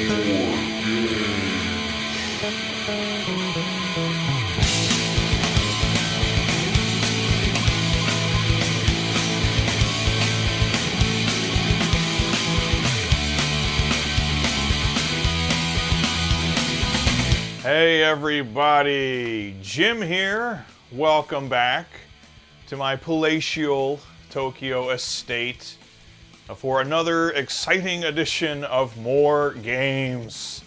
Hey everybody, Jim here. Welcome back to my palatial Tokyo estate for another exciting edition of More Games.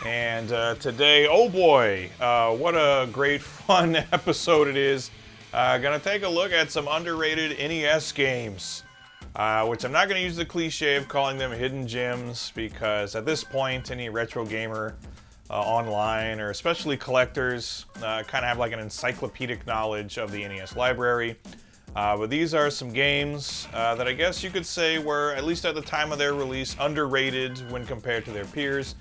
And today, oh boy, what a great fun episode it is. Gonna take a look at some underrated NES games, which I'm not gonna use the cliche of calling them hidden gems, because at this point, any retro gamer online, or especially collectors, kind of have like an encyclopedic knowledge of the NES library. But these are some games that I guess you could say were, at least at the time of their release, underrated when compared to their peers.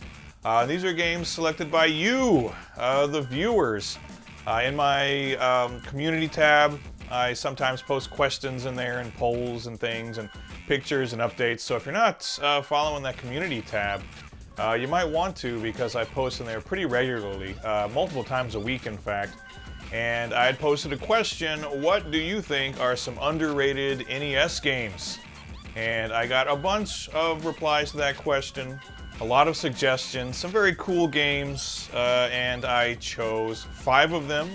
These are games selected by you, the viewers. In my community tab, I sometimes post questions in there and polls and things and pictures and updates. So if you're not following that community tab, you might want to, because I post in there pretty regularly, multiple times a week in fact. And I had posted a question: what do you think are some underrated NES games? And I got a bunch of replies to that question, a lot of suggestions, some very cool games, and I chose 5 of them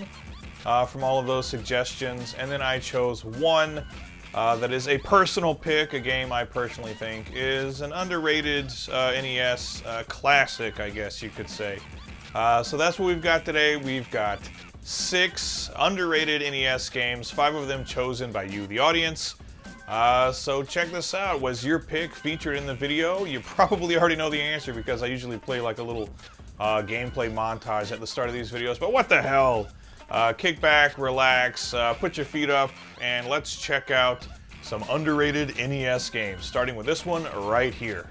from all of those suggestions, and then I chose one that is a personal pick, a game I personally think is an underrated NES classic, I guess you could say. So that's what we've got today. We've got 6 underrated NES games, 5 of them chosen by you, the audience. So check this out. Was your pick featured in the video? You probably already know the answer, because I usually play like a little gameplay montage at the start of these videos, but what the hell? Kick back, relax, put your feet up, and let's check out some underrated NES games, starting with this one right here.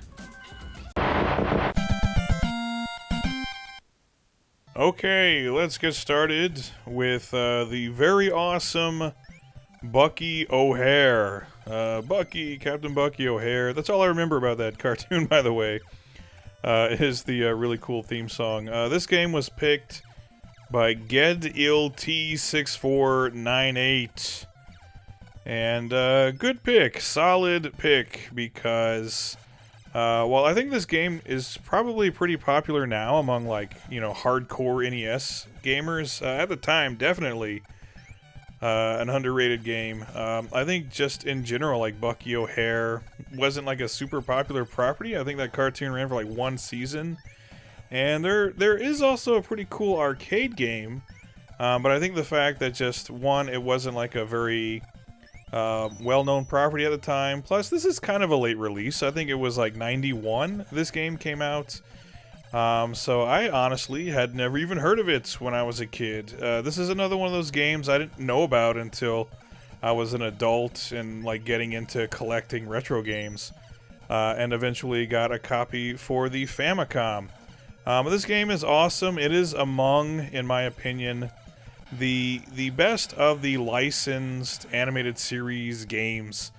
Okay, let's get started with the very awesome Bucky O'Hare. Captain Bucky O'Hare. That's all I remember about that cartoon, by the way, is the really cool theme song. This game was picked by GedIlT6498. And good pick, solid pick, because well, I think this game is probably pretty popular now among, like, you know, hardcore NES gamers. At the time, definitely an underrated game. I think just in general, like, Bucky O'Hare wasn't like a super popular property. I think that cartoon ran for like 1 season. And there is also a pretty cool arcade game, but I think the fact that just, one, it wasn't like a very well-known property at the time, plus this is kind of a late release. I think it was like 91 this game came out, so I honestly had never even heard of it when I was a kid. This is another one of those games I didn't know about until I was an adult and like getting into collecting retro games, and eventually got a copy for the Famicom. This game is awesome. It is among, in my opinion, the best of the licensed animated series games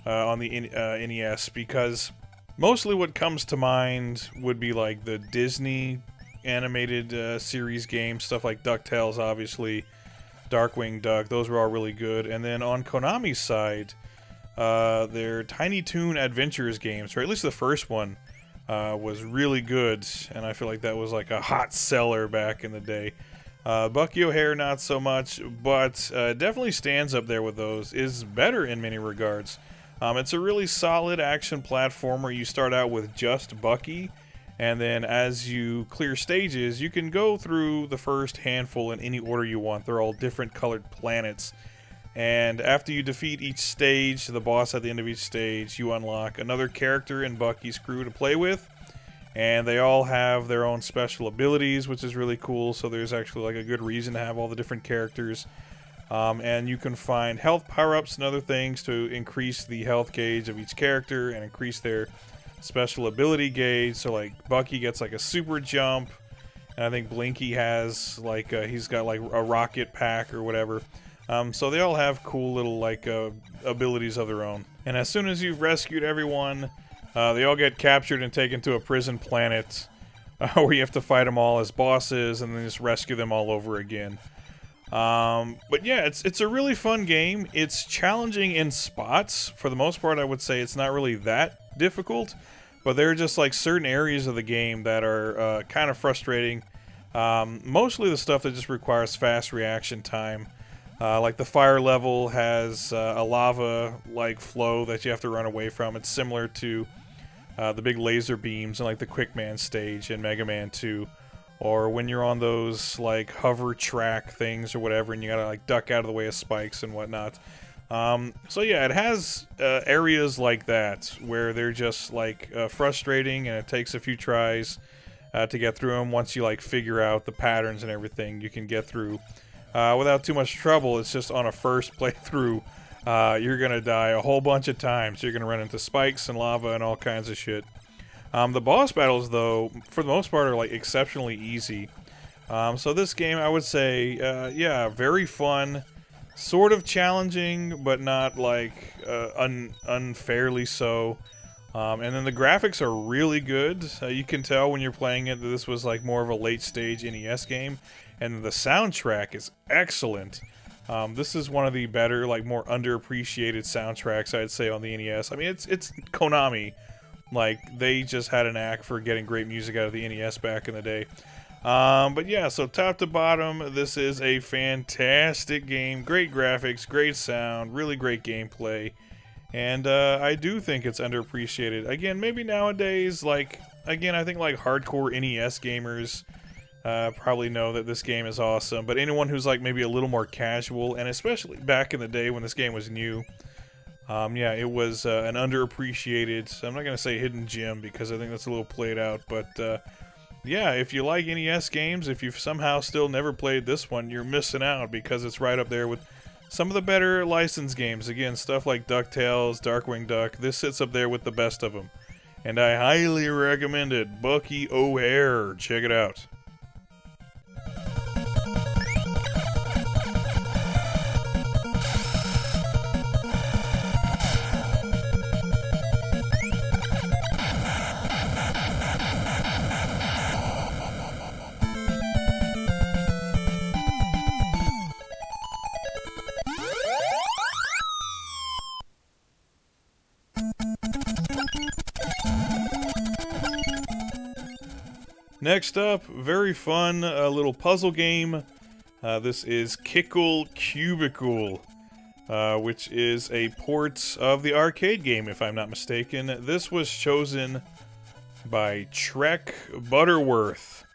on the NES, because mostly what comes to mind would be like the Disney animated series games, stuff like DuckTales, obviously, Darkwing Duck. Those were all really good. And then on Konami's side, their Tiny Toon Adventures games, or at least the first one, was really good, and I feel like that was like a hot seller back in the day. Bucky O'Hare not so much, but definitely stands up there with those, is better in many regards. It's a really solid action platformer. You start out with just Bucky, and then as you clear stages, you can go through the first handful in any order you want. They're all different colored planets. And after you defeat each stage, the boss at the end of each stage, you unlock another character in Bucky's crew to play with. And they all have their own special abilities, which is really cool. So there's actually like a good reason to have all the different characters. And you can find health power-ups and other things to increase the health gauge of each character and increase their special ability gauge. So like Bucky gets like a super jump. And I think Blinky has like, he's got like a rocket pack or whatever. So they all have cool little like abilities of their own. And as soon as you've rescued everyone, They all get captured and taken to a prison planet where you have to fight them all as bosses and then just rescue them all over again. But yeah, it's a really fun game. It's challenging in spots. For the most part, I would say it's not really that difficult, but there are just like certain areas of the game that are kind of frustrating. Mostly the stuff that just requires fast reaction time. Like the fire level has a lava-like flow that you have to run away from. It's similar to the big laser beams in like the Quick Man stage in Mega Man 2. Or when you're on those like hover track things or whatever, and you gotta like duck out of the way of spikes and whatnot. So yeah, it has areas like that where they're just like frustrating, and it takes a few tries to get through them. Once you like figure out the patterns and everything, you can get through without too much trouble. It's just on a first playthrough, you're gonna die a whole bunch of times. You're gonna run into spikes and lava and all kinds of shit. The boss battles, though, for the most part, are like exceptionally easy. So this game, I would say, yeah, very fun, sort of challenging, but not like unfairly so. And then the graphics are really good. You can tell when you're playing it that this was like more of a late stage NES game, and the soundtrack is excellent. This is one of the better, like more underappreciated soundtracks, I'd say, on the NES. I mean, it's Konami. Like, they just had a knack for getting great music out of the NES back in the day. But yeah, so top to bottom, this is a fantastic game. Great graphics, great sound, really great gameplay. And I do think it's underappreciated. Again, maybe nowadays, like, again, I think like hardcore NES gamers probably know that this game is awesome. But anyone who's like maybe a little more casual, and especially back in the day when this game was new, yeah, it was an underappreciated, I'm not going to say hidden gem because I think that's a little played out, but yeah, if you like NES games, if you've somehow still never played this one, you're missing out because it's right up there with some of the better licensed games. Again, stuff like DuckTales, Darkwing Duck, this sits up there with the best of them. And I highly recommend it. Bucky O'Hare, check it out. Next up, very fun little puzzle game. This is Kickle Cubicle, which is a port of the arcade game, if I'm not mistaken. This was chosen by Trek Butterworth.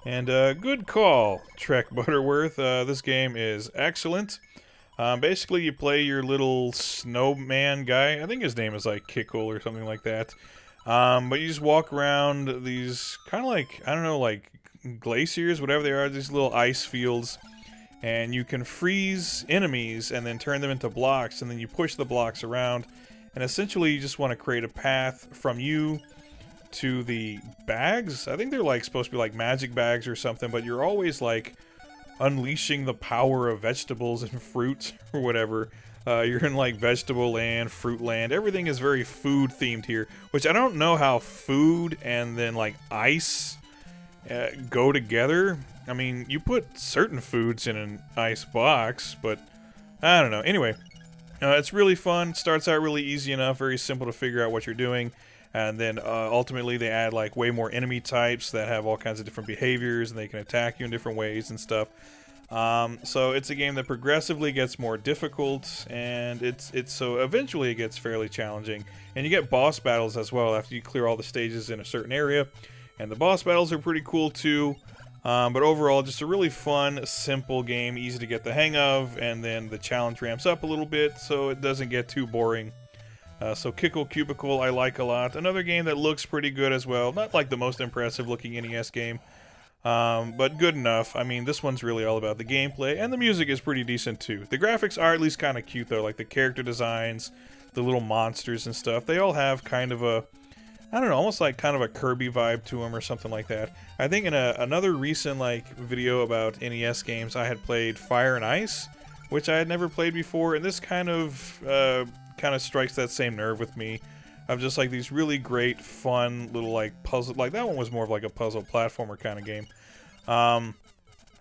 And good call, Trek Butterworth. This game is excellent. Basically, you play your little snowman guy. I think his name is like Kickle or something like that. But you just walk around these kind of like, I don't know, like glaciers, whatever they are, these little ice fields. And you can freeze enemies and then turn them into blocks, and then you push the blocks around. And essentially you just want to create a path from you to the bags. I think they're like supposed to be like magic bags or something, but you're always like unleashing the power of vegetables and fruits or whatever. You're in like vegetable land, fruit land. Everything is very food themed here, which I don't know how food and then like ice go together. I mean, you put certain foods in an ice box, but I don't know. Anyway, it's really fun. Starts out really easy enough, very simple to figure out what you're doing. And then ultimately they add like way more enemy types that have all kinds of different behaviors, and they can attack you in different ways and stuff. So it's a game that progressively gets more difficult, and it's so eventually it gets fairly challenging. And you get boss battles as well after you clear all the stages in a certain area, and the boss battles are pretty cool too. But overall, just a really fun, simple game, easy to get the hang of, and then the challenge ramps up a little bit so it doesn't get too boring. So Kickle Cubicle I like a lot. Another game that looks pretty good as well. Not like the most impressive looking NES game, but good enough. I mean, this one's really all about the gameplay, and the music is pretty decent too. The graphics are at least kind of cute though, like the character designs, the little monsters and stuff. They all have kind of a, I don't know, almost like kind of a Kirby vibe to them or something like that. I think in another recent like video about NES games, I had played Fire and Ice, which I had never played before, and this kind of strikes that same nerve with me. of just like these really great, fun little like puzzle. Like that one was more of like a puzzle platformer kind of game.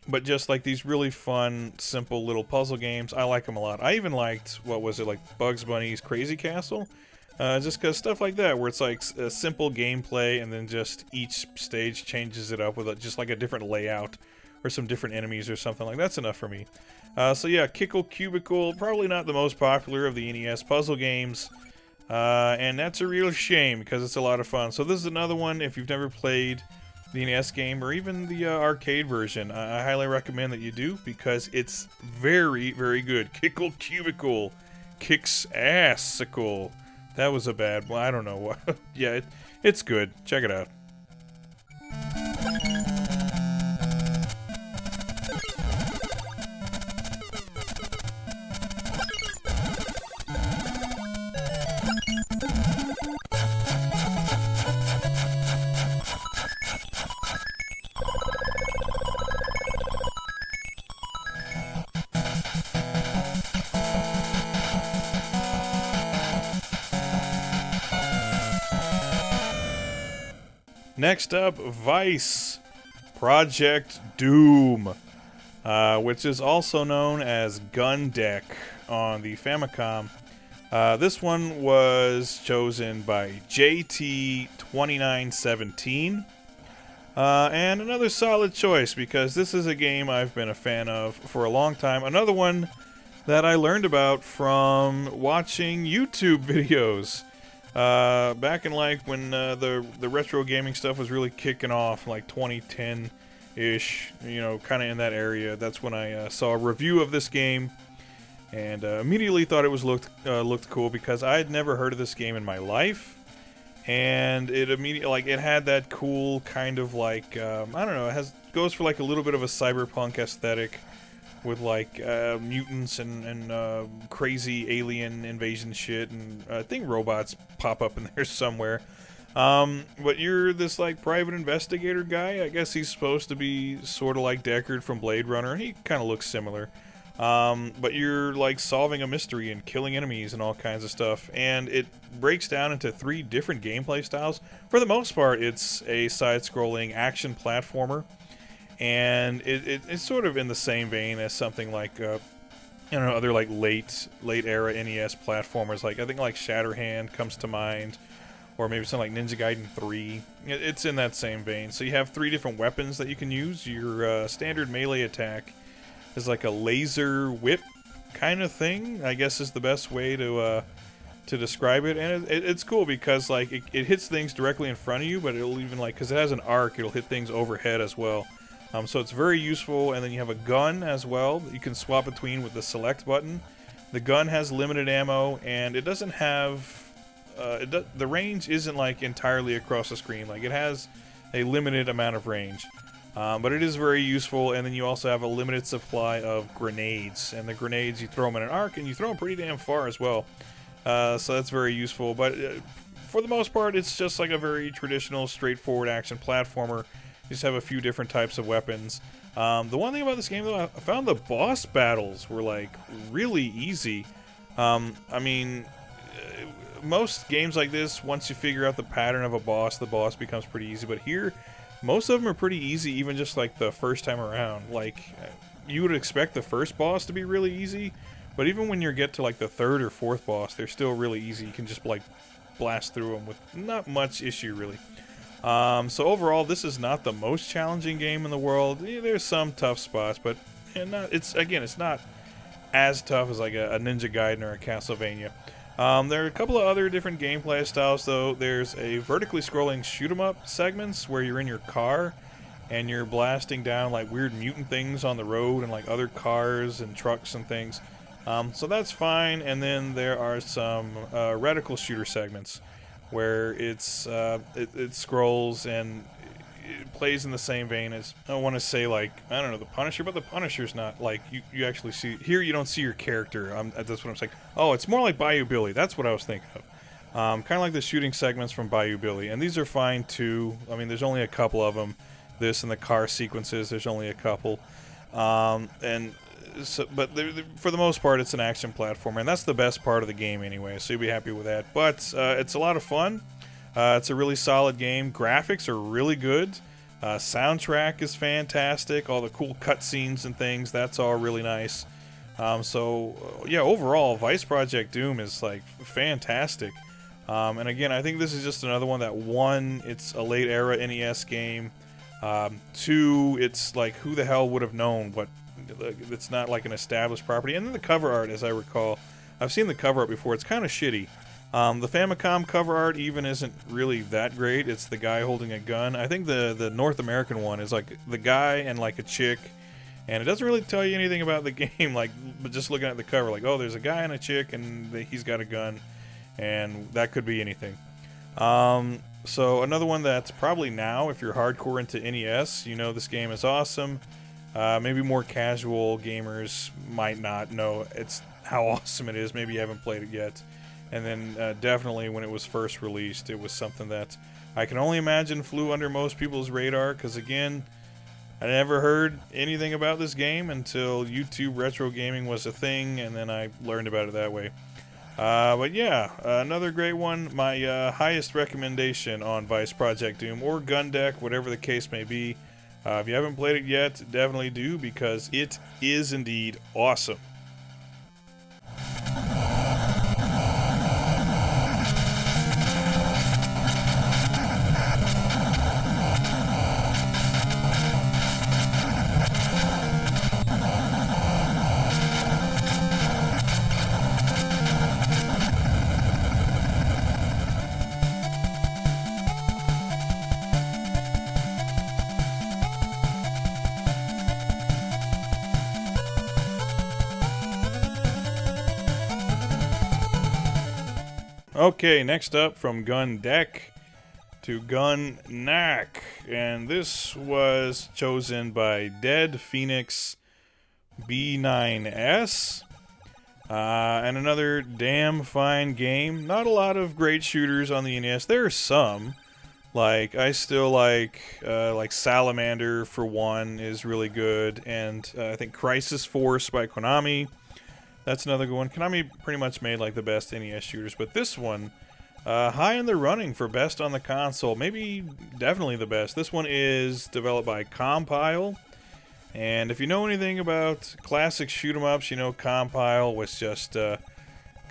But just like these really fun, simple little puzzle games, I like them a lot. I even liked, what was it, like Bugs Bunny's Crazy Castle? Just because stuff like that, where it's like a simple gameplay and then just each stage changes it up with just like a different layout or some different enemies or something. Like that's enough for me. So yeah, Kickle Cubicle, probably not the most popular of the NES puzzle games. And that's a real shame because it's a lot of fun. So this is another one, if you've never played the NES game or even the arcade version, I highly recommend that you do because it's very, very good. Kickle Cubicle kicks ass-icle. That was a bad one. I don't know what. Yeah, it's good. Check it out. Next up, Vice Project Doom, which is also known as Gunnac on the Famicom. This one was chosen by JT2917, and another solid choice because this is a game I've been a fan of for a long time. Another one that I learned about from watching YouTube videos. Back in like when the retro gaming stuff was really kicking off, like 2010-ish, you know, kind of in that area. That's when I saw a review of this game, and immediately thought it was looked cool because I had never heard of this game in my life, and it immediately like it had that cool kind of like I don't know, goes for like a little bit of a cyberpunk aesthetic. With like mutants and crazy alien invasion shit, and I think robots pop up in there somewhere. But you're this like private investigator guy. I guess he's supposed to be sort of like Deckard from Blade Runner. He kind of looks similar. But you're like solving a mystery and killing enemies and all kinds of stuff. And it breaks down into 3 different gameplay styles. For the most part, it's a side-scrolling action platformer. And it's sort of in the same vein as something like, you know, other like late era NES platformers. Like I think like Shatterhand comes to mind, or maybe something like Ninja Gaiden 3. It's in that same vein. So you have 3 different weapons that you can use. Your standard melee attack is like a laser whip kind of thing, I guess is the best way to describe it. And it's cool because like it hits things directly in front of you, but it'll even like, because it has an arc, it'll hit things overhead as well. So it's very useful. And then you have a gun as well that you can swap between with the select button. The gun has limited ammo, and it doesn't have the range isn't like entirely across the screen. Like it has a limited amount of range, but it is very useful. And then you also have a limited supply of grenades, and the grenades you throw them in an arc, and you throw them pretty damn far as well. So that's very useful. But for the most part, it's just like a very traditional, straightforward action platformer. You just have a few different types of weapons. The one thing about this game, though, I found the boss battles were, like, really easy. I mean, most games like this, once you figure out the pattern of a boss, the boss becomes pretty easy. But here, most of them are pretty easy, even just, like, the first time around. Like, you would expect the first boss to be really easy, but even when you get to, like, the 3rd or 4th boss, they're still really easy. You can just, like, blast through them with not much issue, really. So overall, this is not the most challenging game in the world. Yeah, there's some tough spots, but it's not as tough as like a Ninja Gaiden or a Castlevania. There are a couple of other different gameplay styles, though. There's a vertically scrolling shoot-'em-up segments where you're in your car and you're blasting down like weird mutant things on the road and like other cars and trucks and things. So that's fine. And then there are some reticle shooter segments where it scrolls and it plays in the same vein as, I don't want to say like, I don't know, the Punisher, but the Punisher's not like, you actually see, here you don't see your character. That's what I'm saying. Oh, it's more like Bayou Billy. That's what I was thinking of. Kind of like the shooting segments from Bayou Billy. And these are fine too. I mean, there's only a couple of them. This and the car sequences, there's only a couple. And for the most part, it's an action platformer, and that's the best part of the game anyway, so you'll be happy with that. But it's a lot of fun. It's a really solid game. Graphics are really good. Soundtrack is fantastic. All the cool cutscenes and things, that's all really nice. Yeah, overall, Vice Project Doom is like fantastic. And again, I think this is just another one that, one, it's a late era NES game. Two, it's like, who the hell would have known what? It's not like an established property. And then the cover art, as I recall, I've seen the cover art before. It's kind of shitty. The Famicom cover art even isn't really that great. It's the guy holding a gun. I think the North American one is like the guy and like a chick, and it doesn't really tell you anything about the game. Like, but just looking at the cover, like, oh, there's a guy and a chick, and he's got a gun, and that could be anything. So another one that's probably now, if you're hardcore into NES, you know this game is awesome. Maybe more casual gamers might not know how awesome it is. Maybe you haven't played it yet. And then definitely when it was first released, it was something that I can only imagine flew under most people's radar, because again, I never heard anything about this game until YouTube retro gaming was a thing, and then I learned about it that way. But yeah, another great one. My highest recommendation on Vice Project Doom, or Gunnac, whatever the case may be. If you haven't played it yet, definitely do, because it is indeed awesome. Okay, next up from Gunnac to Gunnac, and this was chosen by Dead Phoenix B9S, and another damn fine game. Not a lot of great shooters on the NES. There are some, like I still like Salamander for one is really good, and I think Crisis Force by Konami. That's another good one. Konami pretty much made like the best NES shooters, but this one, high in the running for best on the console. Maybe definitely the best. This one is developed by Compile, and if you know anything about classic shoot 'em ups, you know Compile was just kind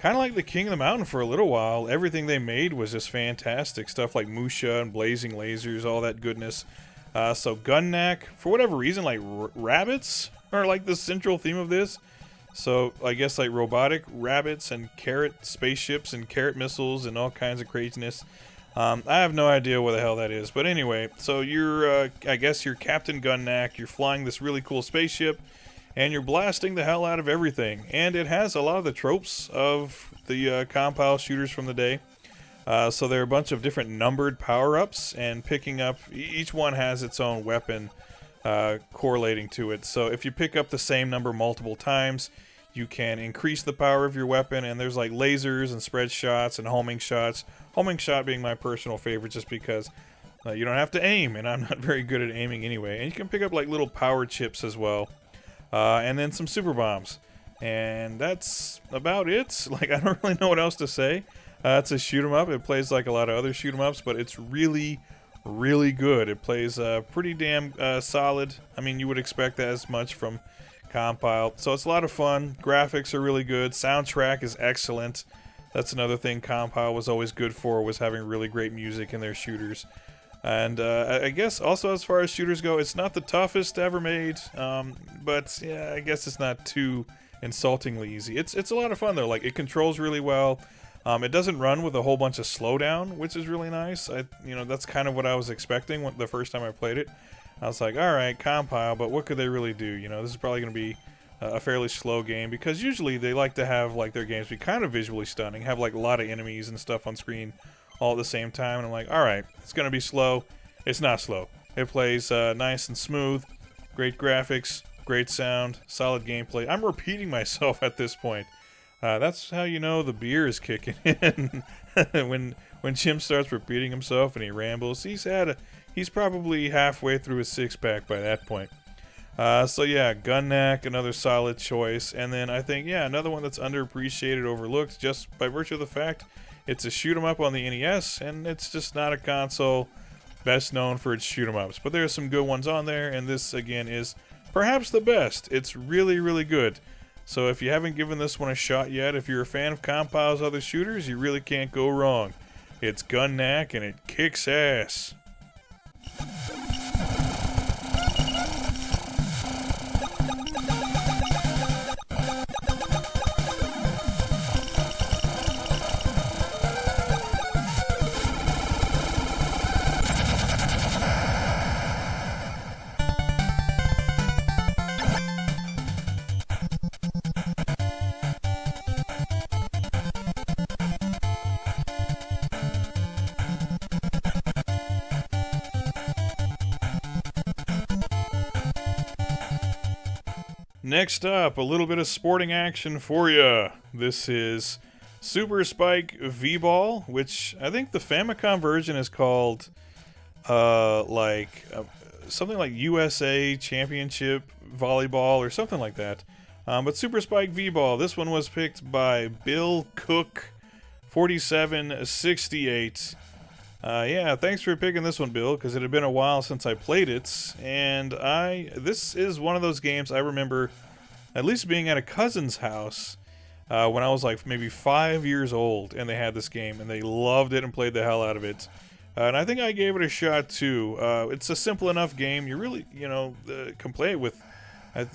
of like the king of the mountain for a little while. Everything they made was just fantastic. Stuff like Musha and Blazing Lasers, all that goodness. So Gunnac, for whatever reason, like rabbits are like the central theme of this. So I guess like robotic rabbits and carrot spaceships and carrot missiles and all kinds of craziness. I have no idea what the hell that is. But anyway, so you're, I guess you're Captain Gunnac. You're flying this really cool spaceship, and you're blasting the hell out of everything. And it has a lot of the tropes of the Compile shooters from the day. So there are a bunch of different numbered power-ups, and picking up, each one has its own weapon correlating to it. So if you pick up the same number multiple times, you can increase the power of your weapon, and there's like lasers and spread shots and homing shots. Homing shot being my personal favorite just because you don't have to aim, and I'm not very good at aiming anyway. And you can pick up like little power chips as well, and then some super bombs. And that's about it. Like, I don't really know what else to say. It's a shoot 'em up. It plays like a lot of other shoot 'em ups, but it's really, really good. It plays pretty damn solid. I mean, you would expect that as much from Compile. So it's a lot of fun. Graphics are really good. Soundtrack is excellent. That's another thing Compile was always good for, was having really great music in their shooters. And I guess also as far as shooters go, it's not the toughest ever made, but yeah, I guess it's not too insultingly easy. It's a lot of fun though. Like, it controls really well. It doesn't run with a whole bunch of slowdown, which is really nice. That's kind of what I was expecting the first time I played it. I was like, alright, Compile, but what could they really do? You know, this is probably going to be a fairly slow game, because usually they like to have like their games be kind of visually stunning, have like a lot of enemies and stuff on screen all at the same time, and I'm like, alright, it's going to be slow. It's not slow. It plays nice and smooth, great graphics, great sound, solid gameplay. I'm repeating myself at this point. That's how you know the beer is kicking in. when Jim starts repeating himself and he rambles, he's probably halfway through his six-pack by that point. So yeah, Gunnac, another solid choice. And then I think, yeah, another one that's underappreciated, overlooked, just by virtue of the fact it's a shoot 'em up on the NES, and it's just not a console best known for its shoot 'em ups. But there's some good ones on there, and this, again, is perhaps the best. It's really, really good. So if you haven't given this one a shot yet, if you're a fan of Compil's other shooters, you really can't go wrong. It's Gunnac, and it kicks ass. Next up, a little bit of sporting action for you. This is Super Spike V-Ball, which I think the Famicom version is called something like USA Championship Volleyball or something like that. But Super Spike V-Ball, this one was picked by Bill Cook 4768. Yeah, thanks for picking this one, Bill, because it had been a while since I played it, and this is one of those games I remember at least being at a cousin's house when I was like maybe 5 years old, and they had this game, and they loved it and played the hell out of it. And I think I gave it a shot too. It's a simple enough game. You really, can play it with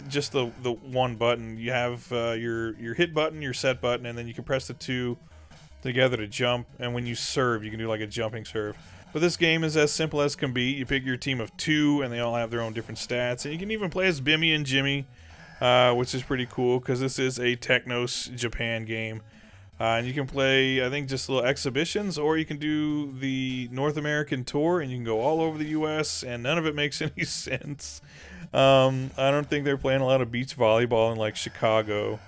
just the one button. You have your hit button, your set button, and then you can press the two together to jump, and when you serve, you can do like a jumping serve. But this game is as simple as can be. You pick your team of 2, and they all have their own different stats, and you can even play as Bimmy and Jimmy, which is pretty cool, because this is a Technos Japan game. And you can play, I think, just little exhibitions, or you can do the North American tour, and you can go all over the US, and none of it makes any sense. I don't think they're playing a lot of beach volleyball in like Chicago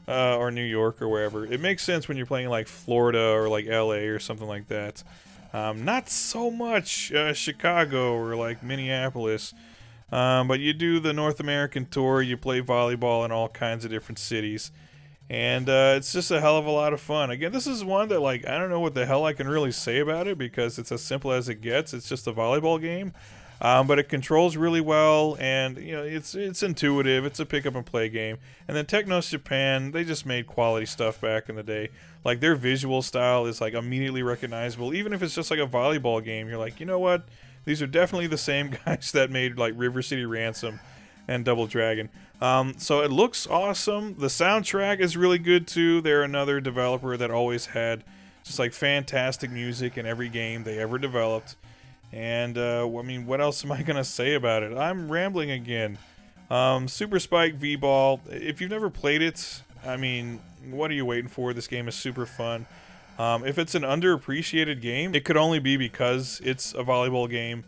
or New York or wherever. It makes sense when you're playing like Florida or like LA or something like that. Not so much Chicago or like Minneapolis. But you do the North American tour, you play volleyball in all kinds of different cities. And it's just a hell of a lot of fun. Again, this is one that, like, I don't know what the hell I can really say about it, because it's as simple as it gets. It's just a volleyball game. But it controls really well, and it's intuitive. It's a pick up and play game. And then Technos Japan, they just made quality stuff back in the day. Like, their visual style is like immediately recognizable. Even if it's just like a volleyball game, you're like, you know what? These are definitely the same guys that made like River City Ransom and Double Dragon. So it looks awesome. The soundtrack is really good too. They're another developer that always had just like fantastic music in every game they ever developed. And, I mean, what else am I going to say about it? I'm rambling again. Super Spike V-Ball, if you've never played it, I mean, what are you waiting for? This game is super fun. If it's an underappreciated game, it could only be because it's a volleyball game.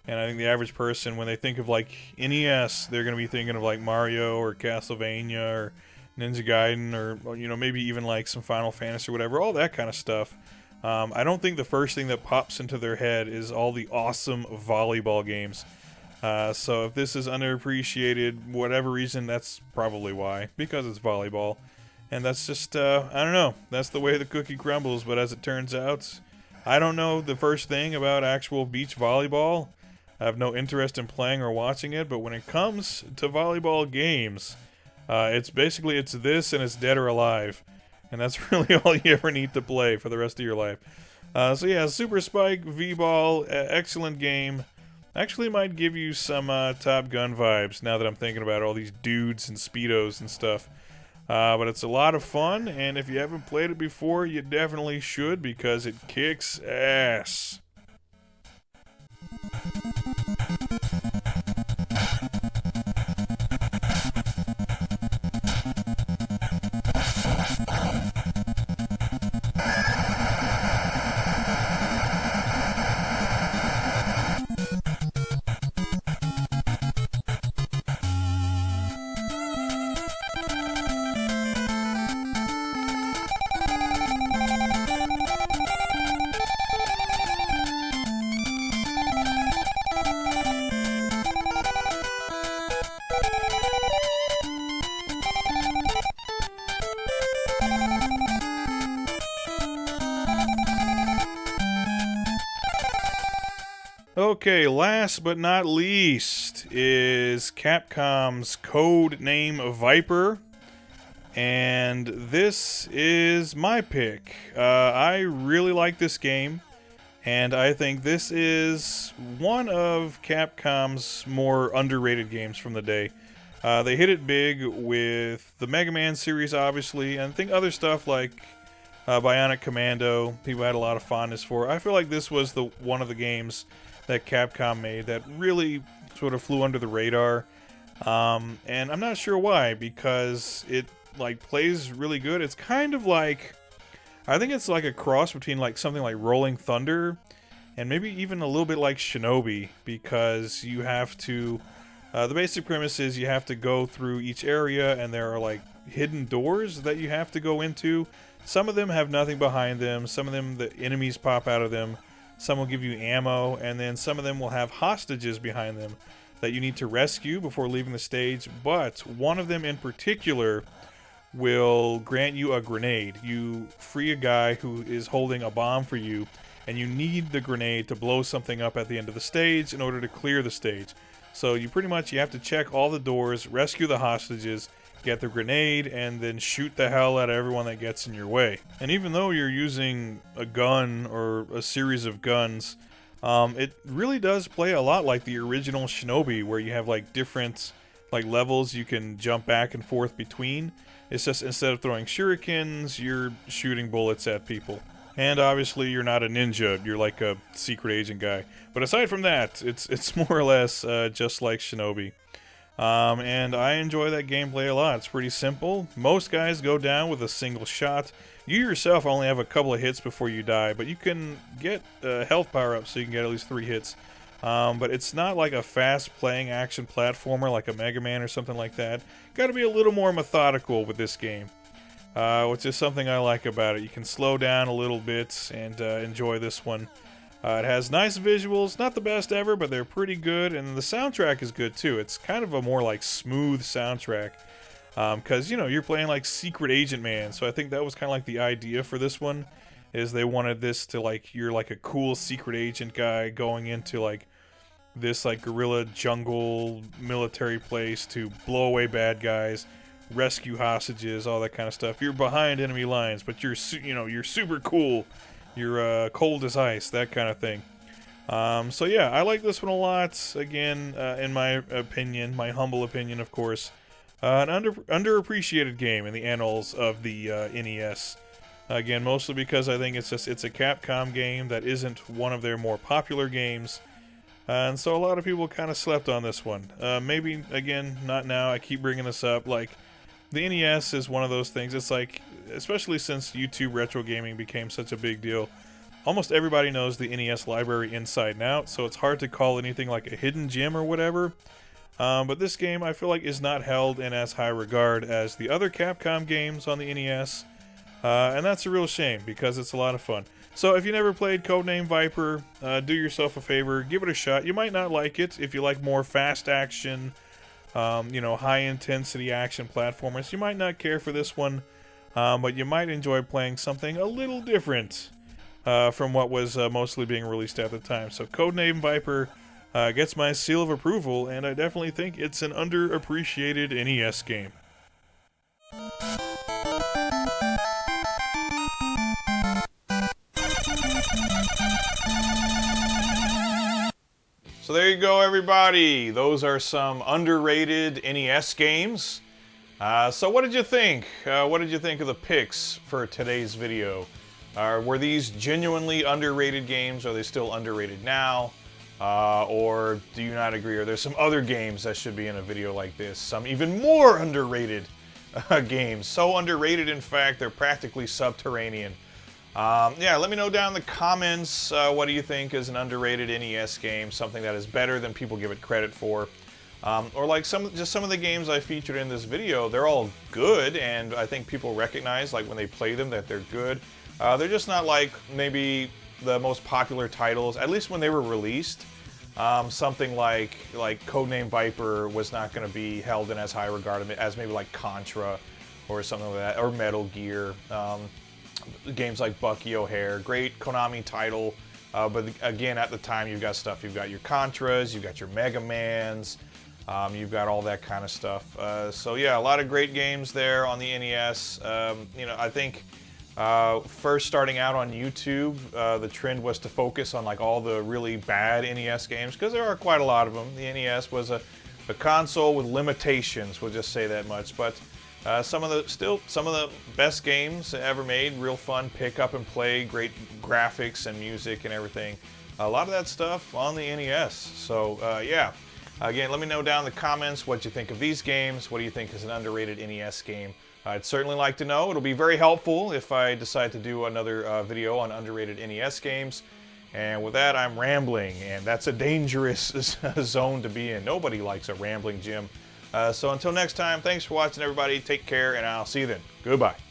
And I think the average person, when they think of, like, NES, they're going to be thinking of, like, Mario or Castlevania or Ninja Gaiden or, maybe even, like, some Final Fantasy or whatever, all that kind of stuff. I don't think the first thing that pops into their head is all the awesome volleyball games. So if this is underappreciated, whatever reason, that's probably why. Because it's volleyball. And that's just, I don't know. That's the way the cookie crumbles. But as it turns out, I don't know the first thing about actual beach volleyball. I have no interest in playing or watching it. But when it comes to volleyball games, it's this and it's Dead or Alive. And that's really all you ever need to play for the rest of your life. So yeah, Super Spike V-Ball, excellent game. Actually might give you some Top Gun vibes now that I'm thinking about all these dudes and Speedos and stuff. But it's a lot of fun, and if you haven't played it before, you definitely should, because it kicks ass. Okay, last but not least is Capcom's Codename Viper. And this is my pick. I really like this game. And I think this is one of Capcom's more underrated games from the day. They hit it big with the Mega Man series, obviously, and I think other stuff like Bionic Commando, people had a lot of fondness for. I feel like this was one of the games that Capcom made that really sort of flew under the radar. And I'm not sure why, because it like plays really good. It's kind of like, I think it's like a cross between like something like Rolling Thunder and maybe even a little bit like Shinobi, because you have to, the basic premise is you have to go through each area and there are like hidden doors that you have to go into. Some of them have nothing behind them, some of them the enemies pop out of them, some will give you ammo, and then some of them will have hostages behind them that you need to rescue before leaving the stage. But one of them in particular will grant you a grenade. You free a guy who is holding a bomb for you, and you need the grenade to blow something up at the end of the stage in order to clear the stage. So you have to check all the doors, rescue the hostages, get the grenade, and then shoot the hell out of everyone that gets in your way. And even though you're using a gun or a series of guns, it really does play a lot like the original Shinobi, where you have like different like levels you can jump back and forth between. It's just instead of throwing shurikens, you're shooting bullets at people. And obviously you're not a ninja, you're like a secret agent guy. But aside from that, it's more or less just like Shinobi. And I enjoy that gameplay a lot. It's pretty simple. Most guys go down with a single shot. You yourself only have a couple of hits before you die, but you can get health power-up so you can get at least 3 hits. But it's not like a fast-playing action platformer like a Mega Man or something like that. Got to be a little more methodical with this game, which is something I like about it. You can slow down a little bit and enjoy this one. It has nice visuals, not the best ever, but they're pretty good, and the soundtrack is good too. It's kind of a more like smooth soundtrack, because, you know, you're playing like Secret Agent Man, so I think that was kind of like the idea for this one, is they wanted this to like, you're like a cool secret agent guy going into like this like guerrilla jungle military place to blow away bad guys, rescue hostages, all that kind of stuff. You're behind enemy lines, but you're super cool. You're cold as ice, that kind of thing. So yeah, I like this one a lot. Again, in my opinion, my humble opinion, of course, an underappreciated game in the annals of the NES. Again, mostly because I think it's a Capcom game that isn't one of their more popular games. And so a lot of people kind of slept on this one. Maybe, again, not now. I keep bringing this up. Like, the NES is one of those things. It's like, especially since YouTube retro gaming became such a big deal, almost everybody knows the NES library inside and out, so it's hard to call anything like a hidden gem or whatever. But this game, I feel like, is not held in as high regard as the other Capcom games on the NES. And that's a real shame, because it's a lot of fun. So if you never played Codename Viper, do yourself a favor, give it a shot. You might not like it if you like more fast action, high-intensity action platformers. You might not care for this one, but you might enjoy playing something a little different from what was mostly being released at the time. So Codename Viper gets my seal of approval, and I definitely think it's an underappreciated NES game. So there you go, everybody. Those are some underrated NES games. So what did you think? What did you think of the picks for today's video? Were these genuinely underrated games? Are they still underrated now? Or do you not agree? Are there some other games that should be in a video like this? Some even more underrated games. So underrated, in fact, they're practically subterranean. Yeah, let me know down in the comments what do you think is an underrated NES game, something that is better than people give it credit for. Or like some of the games I featured in this video, they're all good, and I think people recognize, like when they play them, that they're good. They're just not like maybe the most popular titles, at least when they were released. Something like Codename Viper was not going to be held in as high regard as maybe like Contra or something like that, or Metal Gear. Games like Bucky O'Hare, great Konami title, But again, at the time, you've got stuff. You've got your Contras, you've got your Mega Mans, you've got all that kind of stuff. So yeah, a lot of great games there on the NES. You know, I think first starting out on YouTube, the trend was to focus on like all the really bad NES games, because there are quite a lot of them. The NES was a console with limitations, we'll just say that much. But some of the best games ever made, real fun, pick up and play, great graphics and music and everything. A lot of that stuff on the NES. So yeah, again, let me know down in the comments what you think of these games. What do you think is an underrated NES game? I'd certainly like to know. It'll be very helpful if I decide to do another video on underrated NES games. And with that, I'm rambling, and that's a dangerous zone to be in. Nobody likes a rambling Jim. So until next time, thanks for watching, everybody. Take care, and I'll see you then. Goodbye.